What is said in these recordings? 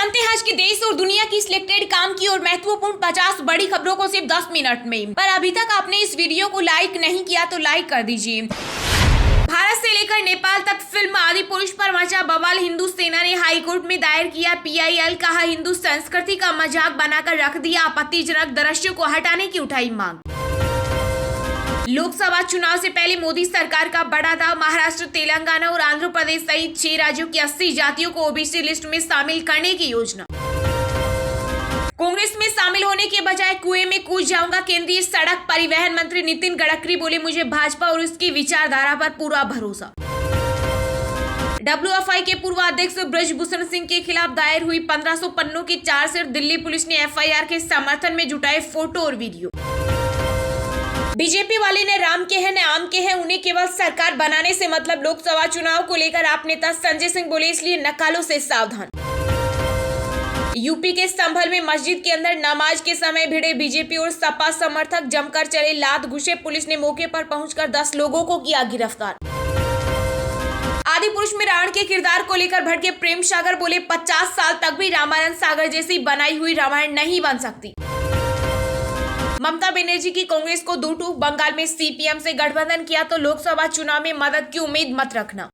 जानते हैं आज के देश और दुनिया की सिलेक्टेड काम की और महत्वपूर्ण 50 बड़ी खबरों को सिर्फ 10 मिनट में। पर अभी तक आपने इस वीडियो को लाइक नहीं किया तो लाइक कर दीजिए। भारत से लेकर नेपाल तक फिल्म आदिपुरुष पर मचा बवाल। हिंदू सेना ने हाईकोर्ट में दायर किया PIL, कहा हिंदू संस्कृति का मजाक बनाकर रख दिया। आपत्तिजनक दृश्यों को हटाने की उठाई मांग। लोकसभा चुनाव से पहले मोदी सरकार का बड़ा दाव। महाराष्ट्र, तेलंगाना और आंध्र प्रदेश सहित 6 राज्यों की 80 जातियों को OBC लिस्ट में शामिल करने की योजना। कांग्रेस में शामिल होने के बजाय कुएं में कूद जाऊंगा। केंद्रीय सड़क परिवहन मंत्री नितिन गडकरी बोले, मुझे भाजपा और उसकी विचारधारा पर पूरा भरोसा। WFI के पूर्व अध्यक्ष ब्रजभूषण सिंह के खिलाफ दायर हुई 1500 पन्नों की चार्जशीट। दिल्ली पुलिस ने FIR के समर्थन में जुटाए फोटो और वीडियो। बीजेपी वाले ने राम के हैं न आम के हैं, उन्हें केवल सरकार बनाने से मतलब। लोकसभा चुनाव को लेकर आप नेता संजय सिंह बोले, इसलिए नकालों से सावधान। यूपी के संभल में मस्जिद के अंदर नमाज के समय भिड़े बीजेपी और सपा समर्थक, जमकर चले लात घुसे। पुलिस ने मौके पर पहुंचकर 10 लोगों को किया गिरफ्तार। आदिपुरुष में रावण के किरदार को लेकर भड़के प्रेम सागर बोले, 50 साल तक भी रामानंद सागर जैसी बनाई हुई रामायण नहीं बन सकती। ममता बनर्जी की कांग्रेस को दो टूक। बंगाल में CPM से गठबंधन किया तो लोकसभा चुनाव में मदद की उम्मीद मत रखना।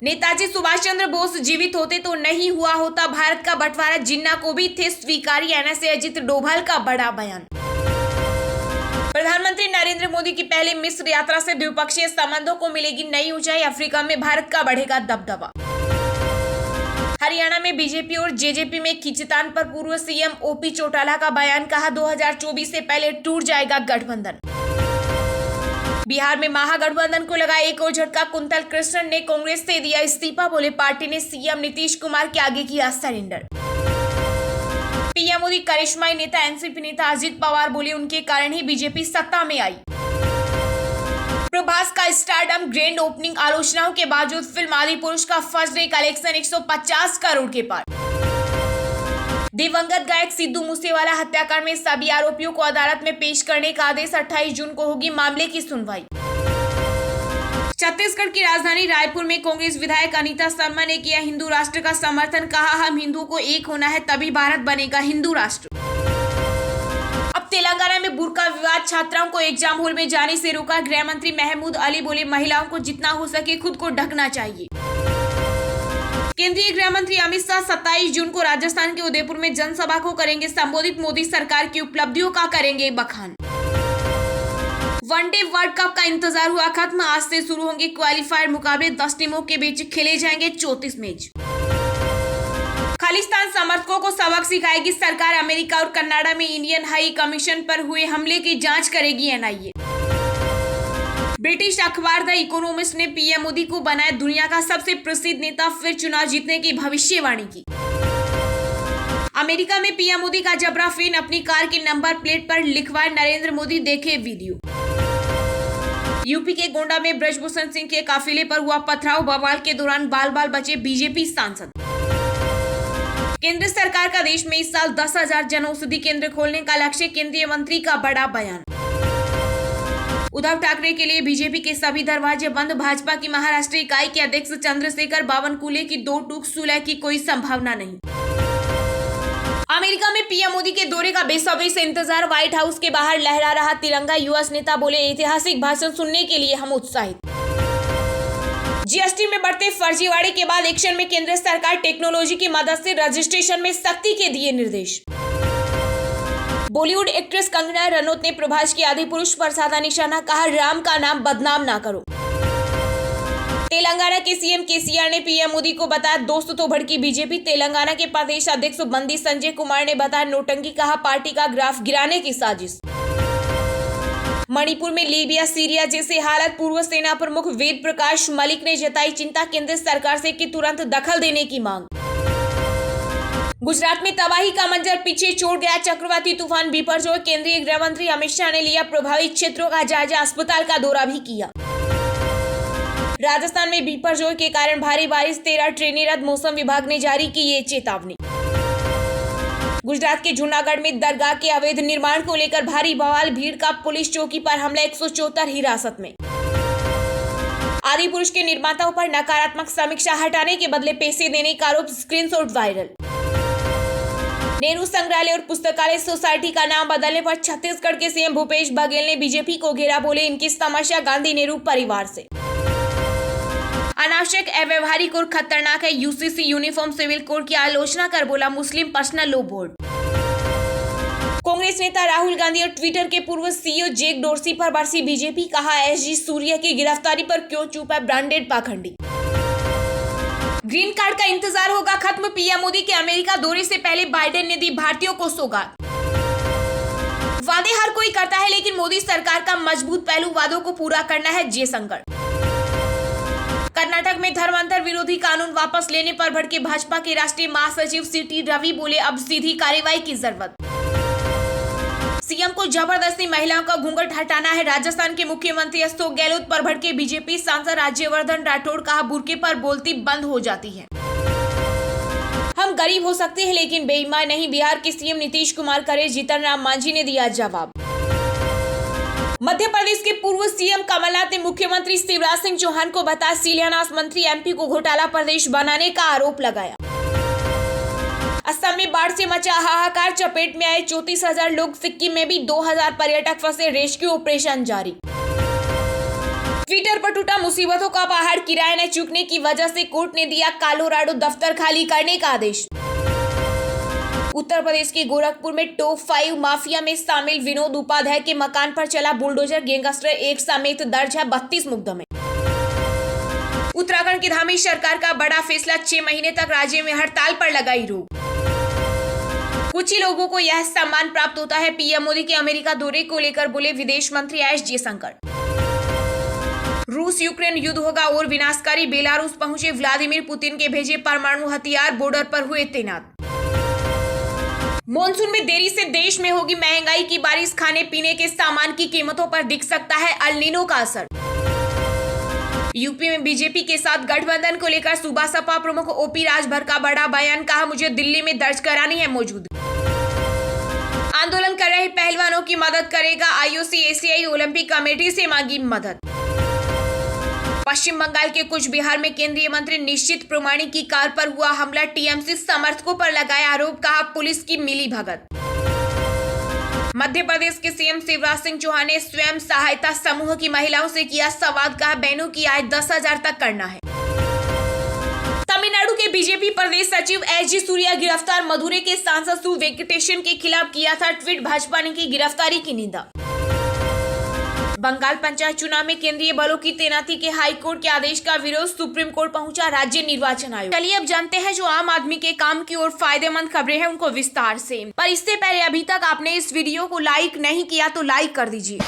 नेताजी सुभाष चंद्र बोस जीवित होते तो नहीं हुआ होता भारत का बंटवारा। जिन्ना को भी थे स्वीकारी। NSA अजित डोभाल का बड़ा बयान। प्रधानमंत्री नरेंद्र मोदी की पहली मिस्र यात्रा से द्विपक्षीय संबंधों को मिलेगी नई ऊंचाई। अफ्रीका में भारत का बढ़ेगा दबदबा। हरियाणा में बीजेपी और JJP में खींचतान पर पूर्व CM OP चौटाला का बयान, कहा 2024 से पहले टूट जाएगा गठबंधन। बिहार में महागठबंधन को लगा एक और झटका। कुंतल कृष्णन ने कांग्रेस से दिया इस्तीफा, बोले पार्टी ने CM नीतीश कुमार के आगे किया सरेंडर। PM मोदी करिश्माई नेता NCP नेता अजित पवार बोले, उनके कारण ही बीजेपी सत्ता में आई। प्रभास का स्टारडम ग्रैंड ओपनिंग। आलोचनाओं के बावजूद फिल्म आदिपुरुष का फर्स्ट डे कलेक्शन 150 करोड़ के पार। दिवंगत गायक सिद्धू मूसेवाला हत्याकांड में सभी आरोपियों को अदालत में पेश करने का आदेश। 28 जून को होगी मामले की सुनवाई। छत्तीसगढ़ की राजधानी रायपुर में कांग्रेस विधायक अनीता शर्मा ने किया हिंदू राष्ट्र का समर्थन, कहा हम हिंदुओं को एक होना है तभी भारत बनेगा हिंदू राष्ट्र। अब तेलंगाना में बुर्का विवाद। छात्राओं को एग्जाम हॉल में जाने से रोका। गृह मंत्री महमूद अली बोले, महिलाओं को जितना हो सके खुद को ढकना चाहिए। केंद्रीय गृह मंत्री अमित शाह 27 जून को राजस्थान के उदयपुर में जनसभा को करेंगे संबोधित। मोदी सरकार की उपलब्धियों का करेंगे बखान। वनडे वर्ल्ड कप का इंतजार हुआ खत्म। आज से शुरू होंगे क्वालिफायर मुकाबले। 10 टीमों के बीच खेले जाएंगे 34 मैच। खालिस्तान समर्थकों को सबक सिखाएगी सरकार। अमेरिका और कनाडा में इंडियन हाई कमीशन पर हुए हमले की जांच करेगी NIA। ब्रिटिश अखबार द इकोनॉमिस्ट ने PM मोदी को बनाया दुनिया का सबसे प्रसिद्ध नेता, फिर चुनाव जीतने की भविष्यवाणी की। अमेरिका में PM मोदी का जबरा फैन अपनी कार के नंबर प्लेट पर लिखवाए नरेंद्र मोदी, देखे वीडियो। यूपी के गोंडा में ब्रजभूषण सिंह के काफिले पर हुआ पथराव। बवाल के दौरान बाल बाल बचे बीजेपी सांसद। केंद्र सरकार का देश में इस साल 10,000 जनऔषधि केंद्र खोलने का लक्ष्य। केंद्रीय मंत्री का बड़ा बयान। उद्धव ठाकरे के लिए बीजेपी के सभी दरवाजे बंद। भाजपा की महाराष्ट्र इकाई के अध्यक्ष चंद्रशेखर बावनकुले की दो टूक सुलह की कोई संभावना नहीं। अमेरिका में PM मोदी के दौरे का बेसब्री से इंतजार। व्हाइट हाउस के बाहर लहरा रहा तिरंगा। US नेता बोले, ऐतिहासिक भाषण सुनने के लिए हम उत्साहित। GST में बढ़ते फर्जीवाड़े के बाद एक्शन में केंद्र सरकार। टेक्नोलॉजी की मदद से रजिस्ट्रेशन में सख्ती के दिए निर्देश। बॉलीवुड एक्ट्रेस कंगना रनौत ने प्रभास की आदिपुरुष पर साधा निशाना, कहा राम का नाम बदनाम ना करो। तेलंगाना के CM KCR ने PM मोदी को बताया दोस्त तो भड़की बीजेपी। तेलंगाना के प्रदेश अध्यक्ष बंदी संजय कुमार ने बताया नोटंकी, कहा पार्टी का ग्राफ गिराने की साजिश। मणिपुर में लीबिया सीरिया जैसे हालत। पूर्व सेना प्रमुख वेद प्रकाश मलिक ने जताई चिंता, केंद्र सरकार से कि तुरंत दखल देने की मांग। गुजरात में तबाही का मंजर पीछे छोड़ गया चक्रवाती तूफान बिपरजोय। केंद्रीय गृह मंत्री अमित शाह ने लिया प्रभावित क्षेत्रों का जायजा। अस्पताल का दौरा भी किया। राजस्थान में बिपरजोय के कारण भारी बारिश। 13 ट्रेनें रद्द। मौसम विभाग ने जारी की ये चेतावनी। गुजरात के जूनागढ़ में दरगाह के अवैध निर्माण को लेकर भारी बवाल। भीड़ का पुलिस चौकी पर हमला। 174 हिरासत में। आदि पुरुष के निर्माताओं पर नकारात्मक समीक्षा हटाने के बदले पैसे देने का आरोप, स्क्रीनशॉट वायरल। नेहरू संग्रहालय और पुस्तकालय सोसाइटी का नाम बदलने पर छत्तीसगढ़ के सीएम भूपेश बघेल ने बीजेपी को घेरा, बोले इनकी समस्या गांधी नेहरू परिवार से अनावश्यक, अव्यवहारिक और खतरनाक है। यूसीसी यूनिफॉर्म सिविल कोड की आलोचना कर बोला मुस्लिम पर्सनल लॉ बोर्ड। कांग्रेस नेता राहुल गांधी और ट्विटर के पूर्व सीईओ जैक डोर्सी पर बरसी बीजेपी, कहा एसजी सूर्या की गिरफ्तारी पर क्यों चुप है ब्रांडेड पाखंडी। ग्रीन कार्ड का इंतजार होगा खत्म, पीएम मोदी के अमेरिका दौरे से पहले बाइडेन ने दी भारतीयों को सौगात। वादे हर कोई करता है, लेकिन मोदी सरकार का मजबूत पहलू वादों को पूरा करना है, जयशंकर। कर्नाटक में धर्मांतर विरोधी कानून वापस लेने पर भड़के भाजपा के राष्ट्रीय महासचिव सीटी रवि, बोले अब सीधी कार्रवाई की जरूरत। सीएम को जबरदस्ती महिलाओं का घूंघट हटाना है, राजस्थान के मुख्यमंत्री अशोक गहलोत पर भड़के बीजेपी सांसद राज्यवर्धन राठौड़, कहा बुर्के पर बोलती बंद हो जाती है। हम गरीब हो सकते हैं लेकिन बेईमान नहीं, बिहार के सीएम नीतीश कुमार करे, जीतन राम मांझी ने दिया जवाब। मध्य प्रदेश के पूर्व सीएम कमलनाथ ने मुख्यमंत्री शिवराज सिंह चौहान को बताया शिलान्यास मंत्री, एमपी को घोटाला प्रदेश बनाने का आरोप लगाया। असम में बाढ़ से मचा हाहाकार, चपेट में आए 34,000 लोग, सिक्किम में भी 2,000 पर्यटक फंसे, रेस्क्यू ऑपरेशन जारी। ट्विटर पर टूटा मुसीबतों का पहाड़, किराया न चुकने की वजह से कोर्ट ने दिया कोलोराडो दफ्तर खाली करने का आदेश। उत्तर प्रदेश के गोरखपुर में टॉप 5 माफिया में शामिल विनोद उपाध्याय के मकान पर चला बुलडोजर, गैंगस्टर एक समेत दर्ज है 32 मुकदमे। उत्तराखंड की धामी सरकार का बड़ा फैसला, 6 महीने तक राज्य में हड़ताल पर लगाई रोक। कुछ ही लोगों को यह सम्मान प्राप्त होता है, पीएम मोदी के अमेरिका दौरे को लेकर बोले विदेश मंत्री एस जयशंकर। रूस यूक्रेन युद्ध होगा और विनाशकारी, बेलारूस पहुंचे व्लादिमीर पुतिन के भेजे परमाणु हथियार, बॉर्डर पर हुए तैनात। मॉनसून में देरी से देश में होगी महंगाई की बारिश, खाने पीने के सामान की कीमतों पर दिख सकता है अल नीनो का असर। यूपी में बीजेपी के साथ गठबंधन को लेकर सूबा सपा प्रमुख ओपी राजभर का बड़ा बयान, कहा मुझे दिल्ली में दर्ज करानी है मौजूदगी। आंदोलन कर रहे पहलवानों की मदद करेगा आईओसी, एशियाई ओलंपिक कमेटी से मांगी मदद। पश्चिम बंगाल के कुछ बिहार में केंद्रीय मंत्री निश्चित प्रामाणिक की कार पर हुआ हमला, टीएमसी समर्थकों पर लगाया आरोप, कहा पुलिस की मिली भगत। मध्य प्रदेश के सीएम शिवराज सिंह चौहान ने स्वयं सहायता समूह की महिलाओं से किया संवाद, कहा बहनों की आय 10,000 तक करना है। तमिलनाडु के बीजेपी प्रदेश सचिव एसजी सूर्या गिरफ्तार, मदुरै के सांसद सु वेंकटेशन के खिलाफ किया था ट्वीट, भाजपा ने की गिरफ्तारी की निंदा। बंगाल पंचायत चुनाव में केंद्रीय बलों की तैनाती के हाईकोर्ट के आदेश का विरोध, सुप्रीम कोर्ट पहुंचा राज्य निर्वाचन आयोग। चलिए अब जानते हैं जो आम आदमी के काम की और फायदेमंद खबरें हैं उनको विस्तार से। पर इससे पहले अभी तक आपने इस वीडियो को लाइक नहीं किया तो लाइक कर दीजिए।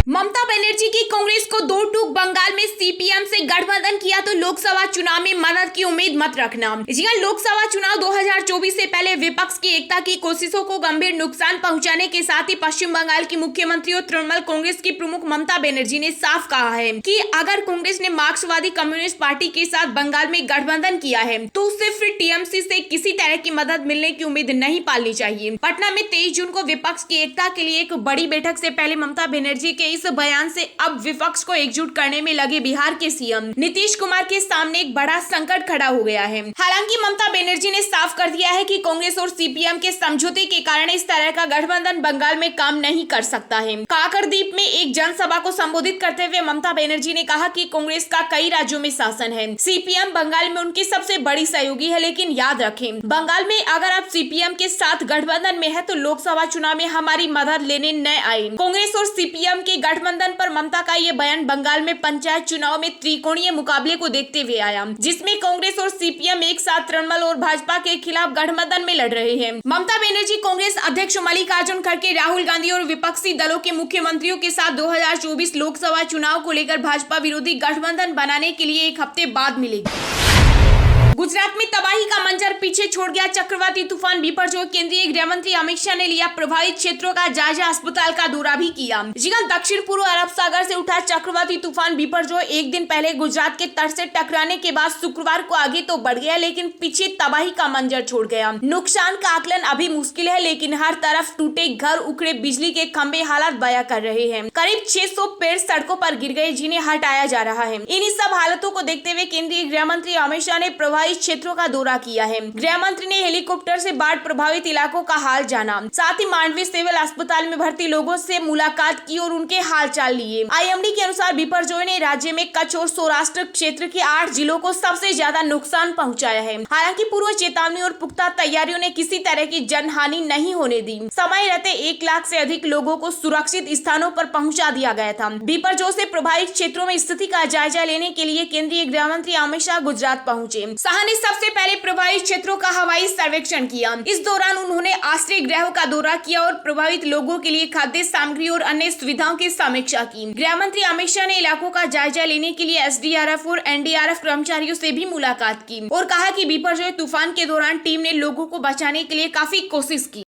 ममता बनर्जी की कांग्रेस को 2 टूक, बंगाल में सीपीएम से गठबंधन किया तो लोकसभा चुनाव में मदद की उम्मीद मत रखना। जी हां, लोकसभा चुनाव 2024 से पहले विपक्ष की एकता की कोशिशों को गंभीर नुकसान पहुंचाने के साथ ही पश्चिम बंगाल की मुख्यमंत्री और तृणमूल कांग्रेस की प्रमुख ममता बनर्जी ने साफ कहा है कि अगर कांग्रेस ने मार्क्सवादी कम्युनिस्ट पार्टी के साथ बंगाल में गठबंधन किया है तो उससे फिर टीएमसी से किसी तरह की मदद मिलने की उम्मीद नहीं पालनी चाहिए। पटना में 23 जून को विपक्ष की एकता के लिए एक बड़ी बैठक से पहले ममता बनर्जी के इस बयान से अब विपक्ष को एकजुट करने में लगे बिहार के सीएम नीतीश कुमार के सामने एक बड़ा संकट खड़ा हो गया है। हालांकि ममता बनर्जी ने साफ कर दिया है कि कांग्रेस और सीपीएम के समझौते के कारण इस तरह का गठबंधन बंगाल में काम नहीं कर सकता है। काकरदीप में एक जनसभा को संबोधित करते हुए ममता बनर्जी ने कहा कि कांग्रेस का कई राज्यों में शासन है, सीपीएम बंगाल में उनकी सबसे बड़ी सहयोगी है, लेकिन याद रखें बंगाल में अगर आप सीपीएम के साथ गठबंधन में है तो लोकसभा चुनाव में हमारी मदद लेने न आए। कांग्रेस और सीपीएम के गठबंधन पर ममता का ये बयान बंगाल में पंचायत चुनाव में त्रिकोणीय मुकाबले को देखते हुए आया, जिसमें कांग्रेस और सीपीएम एक साथ तृणमूल और भाजपा के खिलाफ गठबंधन में लड़ रहे हैं। ममता बनर्जी कांग्रेस अध्यक्ष मल्लिकार्जुन खड़गे, राहुल गांधी और विपक्षी दलों के मुख्यमंत्रियों के साथ 2024 लोकसभा चुनाव को लेकर भाजपा विरोधी गठबंधन बनाने के लिए एक हफ्ते बाद मिलेगी। गुजरात में तबाही का मंजर पीछे छोड़ गया चक्रवाती तूफान बिपरजॉय। केंद्रीय गृह मंत्री अमित शाह ने लिया प्रभावित क्षेत्रों का जायजा, अस्पताल का दौरा भी किया। जी हां, दक्षिण पूर्व अरब सागर से उठा चक्रवाती तूफान बिपरजॉय एक दिन पहले गुजरात के तट से टकराने के बाद शुक्रवार को आगे तो बढ़ गया, लेकिन पीछे तबाही का मंजर छोड़ गया। नुकसान का आकलन अभी मुश्किल है, लेकिन हर तरफ टूटे घर, उखड़े बिजली के खंभे हालात बयां कर रहे हैं। करीब 600 पेड़ सड़कों पर गिर गए, जिन्हें हटाया जा रहा है। इन्हीं सब हालातों को देखते हुए केंद्रीय गृह मंत्री अमित शाह ने प्रभावित क्षेत्रों का दौरा किया है। गृह मंत्री ने हेलीकॉप्टर से बाढ़ प्रभावित इलाकों का हाल जाना, साथ ही मांडवी सिविल अस्पताल में भर्ती लोगों से मुलाकात की और उनके हाल चाल लिए। आईएमडी के अनुसार बिपरजॉय ने राज्य में कच्छ और सौराष्ट्र क्षेत्र के 8 जिलों को सबसे ज्यादा नुकसान पहुंचाया है। हालांकि पूर्व चेतावनी और पुख्ता तैयारियों ने किसी तरह की जनहानि नहीं होने दी। समय रहते 1 लाख से अधिक लोगों को सुरक्षित स्थानों पर पहुंचा दिया गया था। बिपरजॉय से प्रभावित क्षेत्रों में स्थिति का जायजा लेने के लिए केंद्रीय गृह मंत्री अमित शाह गुजरात पहुंचे। शाह ने सबसे पहले प्रभावित क्षेत्रों का हवाई सर्वेक्षण किया। इस दौरान उन्होंने आश्रय गृहों का दौरा किया और प्रभावित लोगों के लिए खाद्य सामग्री और अन्य सुविधाओं की समीक्षा की। गृह मंत्री अमित शाह ने इलाकों का जायजा लेने के लिए एसडीआरएफ और एनडीआरएफ कर्मचारियों से भी मुलाकात की और कहा कि बिपरजॉय तूफान के दौरान टीम ने लोगों को बचाने के लिए काफी कोशिश की।